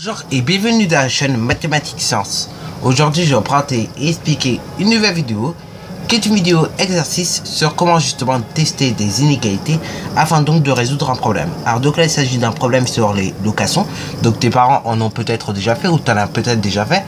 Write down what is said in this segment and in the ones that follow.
Bonjour et bienvenue dans la chaîne Mathématiques Sciences. Aujourd'hui je vais prendre et expliquer une nouvelle vidéo qui est une vidéo exercice sur comment justement tester des inégalités afin donc de résoudre un problème. Alors donc là il s'agit d'un problème sur les locations. Donc tes parents en ont peut-être déjà fait ou tu en as peut-être déjà fait.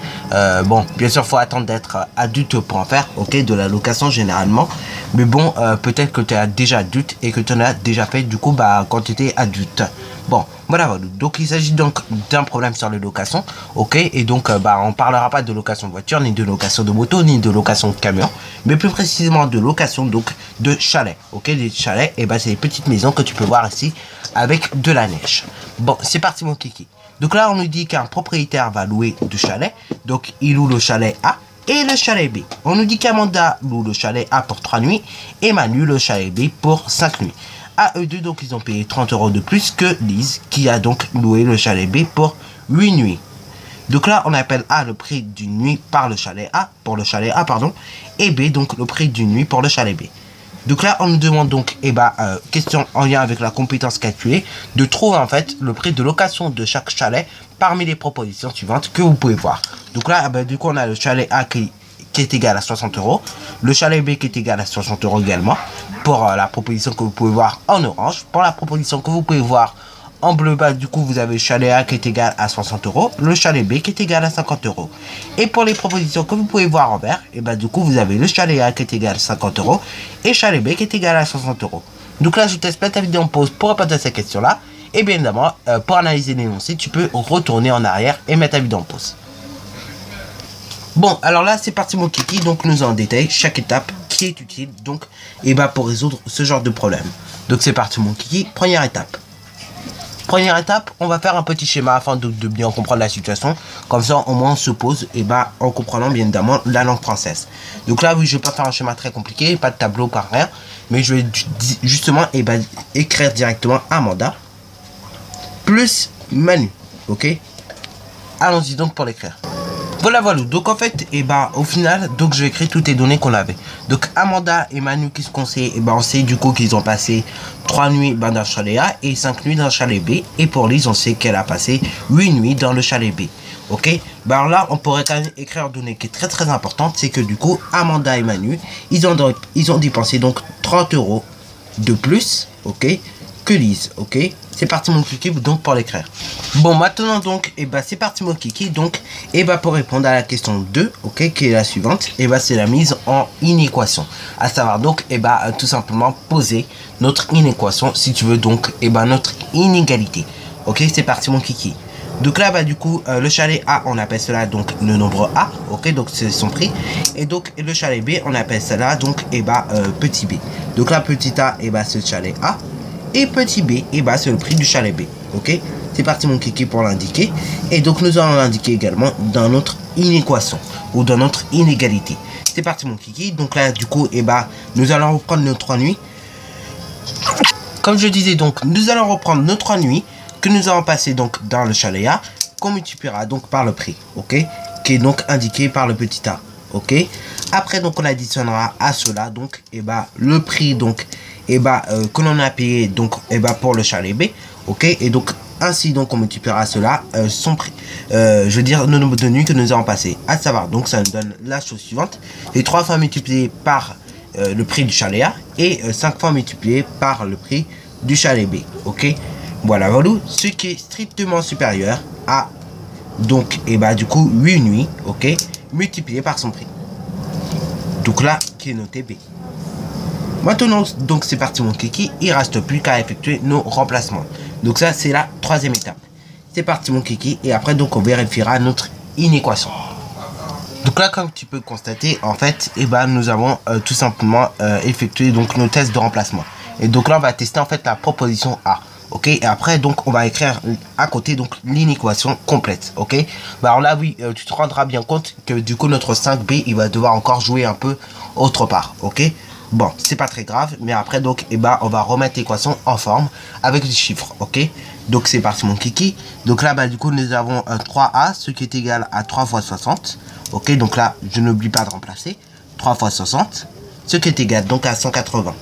Bon bien sûr il faut attendre d'être adulte pour en faire, ok, de la location généralement. Mais bon peut-être que tu es déjà adulte et que tu en as déjà fait du coup quand tu étais adulte. Bon, voilà, donc il s'agit donc d'un problème sur les locations, ok, et donc on parlera pas de location de voiture, ni de location de moto, ni de location de camion, mais plus précisément de location donc de chalets, ok, les chalets, et c'est les petites maisons que tu peux voir ici avec de la neige. Bon, c'est parti mon kiki. Donc là on nous dit qu'un propriétaire va louer deux chalets, donc il loue le chalet A et le chalet B. On nous dit qu'Amanda loue le chalet A pour 3 nuits et Manu le chalet B pour 5 nuits. À eux deux, donc ils ont payé 30 € de plus que Lise, qui a donc loué le chalet B pour 8 nuits. Donc là, on appelle A le prix d'une nuit par le chalet A, pour le chalet A, pardon, et B, donc le prix d'une nuit pour le chalet B. Donc là, on nous demande donc, question en lien avec la compétence calculée, de trouver en fait le prix de location de chaque chalet parmi les propositions suivantes que vous pouvez voir. Donc là, du coup, on a le chalet A qui est égal à 60 €, le chalet B qui est égal à 60 € également, pour la proposition que vous pouvez voir en orange. Pour la proposition que vous pouvez voir en bleu, du coup vous avez le chalet A qui est égal à 60 €, le chalet B qui est égal à 50 €. Et pour les propositions que vous pouvez voir en vert, du coup vous avez le chalet A qui est égal à 50 € et chalet B qui est égal à 60 €. Donc là je te laisse mettre ta vidéo en pause pour répondre à ces questions là, et bien évidemment pour analyser l'énoncé tu peux retourner en arrière et mettre ta vidéo en pause. Bon, alors là, c'est parti mon kiki, donc nous en détail chaque étape qui est utile, donc, pour résoudre ce genre de problème. Donc c'est parti mon kiki, première étape. Première étape, on va faire un petit schéma afin de bien comprendre la situation. Comme ça, au moins, on se pose, en comprenant bien évidemment la langue française. Donc là, oui, je vais pas faire un schéma très compliqué, pas de tableau, pas rien. Mais je vais justement, écrire directement Amanda plus Manu, ok? Allons-y donc pour l'écrire. Voilà, donc en fait, au final, donc je vais écrire toutes les données qu'on avait. Donc Amanda et Manu, qu'est-ce qu'on sait? On sait du coup qu'ils ont passé 3 nuits dans le chalet A et 5 nuits dans le chalet B. Et pour Lise, on sait qu'elle a passé 8 nuits dans le chalet B. Ok, alors là, on pourrait quand même écrire une donnée qui est très très importante, c'est que du coup, Amanda et Manu, ils ont dépensé donc 30 € de plus, ok, que Lise, ok. C'est parti mon kiki, donc pour l'écrire. Bon, maintenant donc, c'est parti mon kiki, donc, pour répondre à la question 2, ok, qui est la suivante, c'est la mise en inéquation. À savoir donc, tout simplement poser notre inéquation, si tu veux donc, notre inégalité. Ok, c'est parti mon kiki. Donc là, du coup, le chalet A, on appelle cela donc le nombre A, ok, donc c'est son prix. Et donc, le chalet B, on appelle cela donc, petit b. Donc là, petit a, c'est le chalet A. Et petit b, c'est le prix du chalet B. Ok, c'est parti mon kiki pour l'indiquer. Et donc nous allons l'indiquer également dans notre inéquation ou dans notre inégalité. C'est parti mon kiki. Donc là du coup, nous allons reprendre nos 3 nuits. Comme je disais donc, nous allons reprendre nos 3 nuits que nous allons passer donc dans le chalet A, qu'on multipliera donc par le prix, ok, qui est donc indiqué par le petit a. Ok, après donc on additionnera à cela donc le prix donc que l'on a payé donc pour le chalet B, ok, et donc ainsi donc on multipliera cela son prix, je veux dire le nombre de nuits que nous avons passé, à savoir donc ça nous donne la chose suivante, les 3 fois multiplié par le prix du chalet A et 5 fois multiplié par le prix du chalet B, ok. Voilà, ce qui est strictement supérieur à donc du coup 8 nuits, ok, multiplié par son prix. Donc là, qui est noté B. Maintenant, donc c'est parti mon kiki, il reste plus qu'à effectuer nos remplacements. Donc ça, c'est la 3e étape. C'est parti mon kiki, et après donc on vérifiera notre inéquation. Donc là, comme tu peux constater, en fait, nous avons tout simplement effectué donc nos tests de remplacement. Et donc là, on va tester en fait la proposition A. Ok, et après donc on va écrire à côté donc l'inéquation complète. Ok, alors là oui, tu te rendras bien compte que du coup notre 5b il va devoir encore jouer un peu autre part. Ok, bon c'est pas très grave, mais après donc on va remettre l'équation en forme avec les chiffres. Ok, donc c'est parti mon kiki. Donc là du coup nous avons 3a, ce qui est égal à 3 fois 60. Ok, donc là je n'oublie pas de remplacer 3 fois 60, ce qui est égal donc à 180.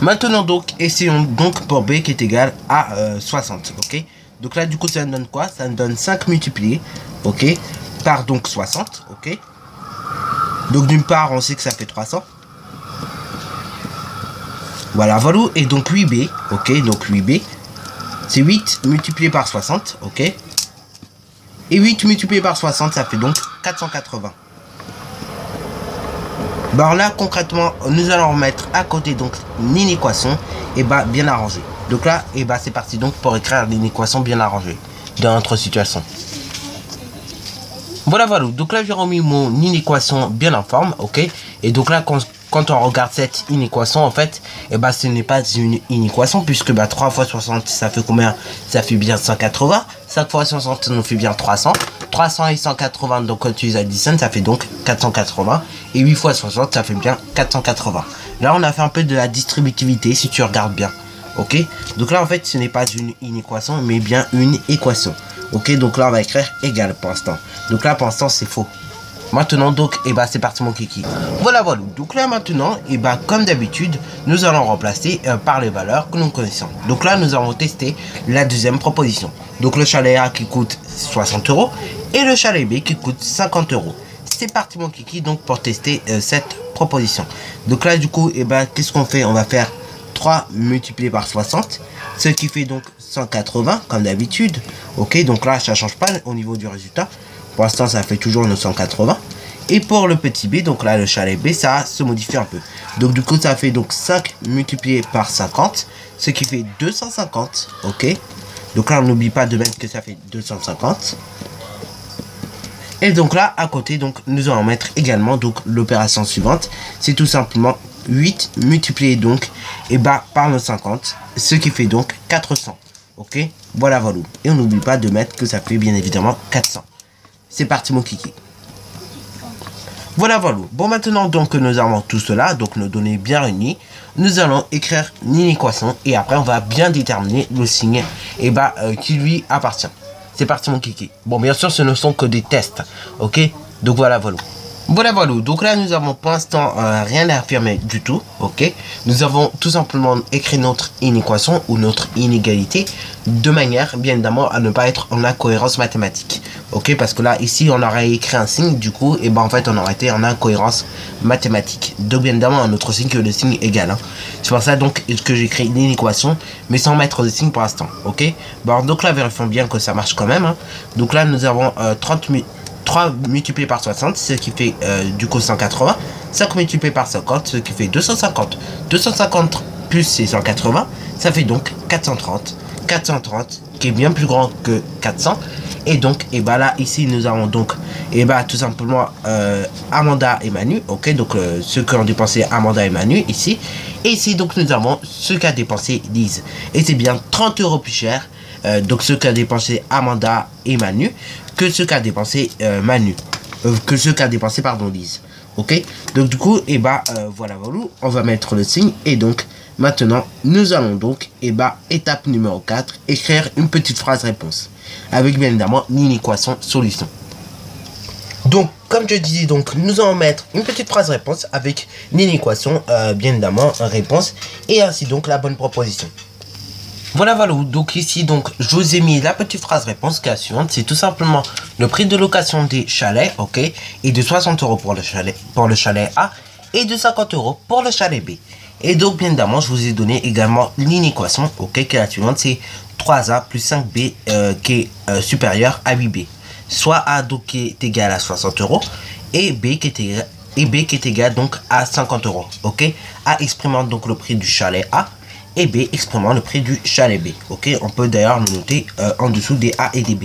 Maintenant donc, essayons donc pour B qui est égal à 60, ok. Donc là du coup ça nous donne quoi? Ça nous donne 5 multiplié, ok, par donc 60, ok. Donc d'une part on sait que ça fait 300. Voilà, voilà, et donc 8B, ok, donc 8B, c'est 8 multiplié par 60, ok. Et 8 multiplié par 60, ça fait donc 480. Bon là concrètement nous allons remettre à côté donc une équation et bah bien arrangée. Donc là et bah c'est parti donc pour écrire une équation bien arrangée dans notre situation. Voilà voilà, donc là j'ai remis mon inéquation bien en forme, ok. Et donc là quand on regarde cette inéquation en fait, et bah ce n'est pas une inéquation puisque bah 3 fois 60 ça fait combien? Ça fait bien 180. 5 fois 60 nous fait bien 300. 300 et 180 donc quand tu les additionnes ça fait donc 480. Et 8 fois 60 ça fait bien 480. Là on a fait un peu de la distributivité si tu regardes bien. Ok, donc là en fait ce n'est pas une inéquation mais bien une équation. Ok, donc là on va écrire égal pour l'instant. Donc là pour l'instant c'est faux. Maintenant donc et bah c'est parti mon kiki. Voilà voilà, donc là maintenant et bah comme d'habitude nous allons remplacer par les valeurs que nous connaissons. Donc là nous allons tester la deuxième proposition. Donc le chalet A qui coûte 60 € et le chalet B qui coûte 50 €. C'est parti mon kiki donc pour tester cette proposition. Donc là du coup et bah qu'est-ce qu'on fait? On va faire 3 multiplié par 60, ce qui fait donc 180 comme d'habitude. Ok, donc là ça change pas au niveau du résultat. Pour l'instant ça fait toujours nos 180. Et pour le petit b, donc là le chalet b, ça se modifie un peu. Donc du coup ça fait donc 5 multiplié par 50, ce qui fait 250. Ok, donc là on n'oublie pas de mettre que ça fait 250. Et donc là à côté donc nous allons mettre également donc l'opération suivante, c'est tout simplement 8 multiplié donc et bah par nos 50, ce qui fait donc 400. Ok, voilà voilà. Et on n'oublie pas de mettre que ça fait bien évidemment 400. C'est parti mon kiki. Voilà voilà. Bon maintenant donc que nous avons tout cela, donc nos données bien réunies, nous allons écrire une équation et après on va bien déterminer le signe et bah qui lui appartient. C'est parti mon kiki. Bon bien sûr ce ne sont que des tests. Ok, donc voilà voilà. Voilà voilà, donc là nous avons pour l'instant rien à affirmer du tout, ok. Nous avons tout simplement écrit notre inéquation ou notre inégalité de manière bien évidemment à ne pas être en incohérence mathématique, ok. Parce que là ici on aurait écrit un signe du coup et ben en fait on aurait été en incohérence mathématique. Donc bien évidemment un autre signe que le signe égal, hein. C'est pour ça donc que j'écris une inéquation mais sans mettre de signe pour l'instant, ok. Bon donc là vérifions bien que ça marche quand même, hein. Donc là nous avons 3 multiplié par 60, ce qui fait du coup 180. 5 multiplié par 50, ce qui fait 250. 250 plus ces 180, ça fait donc 430. 430 qui est bien plus grand que 400. Et donc, et bah là, ici, nous avons donc, et bah tout simplement Amanda et Manu. Ok, donc ce qu'ont dépensé Amanda et Manu ici. Et ici, donc, nous avons ce qu'a dépensé Lise. Et c'est bien 30 € plus cher. Donc ce qu'a dépensé Amanda et Manu que ce qu'a dépensé que ce qu'a dépensé pardon Lise. Ok, donc du coup et bah voilà voilà, on va mettre le signe et donc maintenant nous allons donc et bah étape numéro 4, écrire une petite phrase réponse avec bien évidemment une équation solution. Donc comme je disais donc nous allons mettre une petite phrase réponse avec une équation bien évidemment réponse et ainsi donc la bonne proposition. Voilà voilà, donc ici donc je vous ai mis la petite phrase réponse qui est la suivante, c'est tout simplement le prix de location des chalets, ok, et de 60 € pour le chalet A et de 50 € pour le chalet B. Et donc bien évidemment je vous ai donné également l'inéquation, ok, qui est la suivante, c'est 3A plus 5B qui est supérieur à 8B, soit A donc qui est égal à 60 € et B qui est égal donc à 50 €, ok. A exprimant donc le prix du chalet A et B exprimant le prix du chalet B. Ok, on peut d'ailleurs le noter en dessous des A et des B.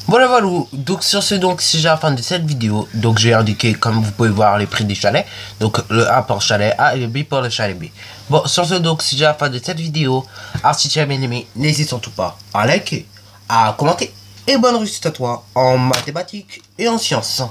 Voilà voilà, donc sur ce donc c'est déjà la fin de cette vidéo. Donc j'ai indiqué comme vous pouvez voir les prix des chalets. Donc le A pour le chalet A et le B pour le chalet B. Bon sur ce donc c'est déjà la fin de cette vidéo. Alors si tu as bien aimé, n'hésite surtout pas à liker, à commenter et bonne réussite à toi en mathématiques et en sciences.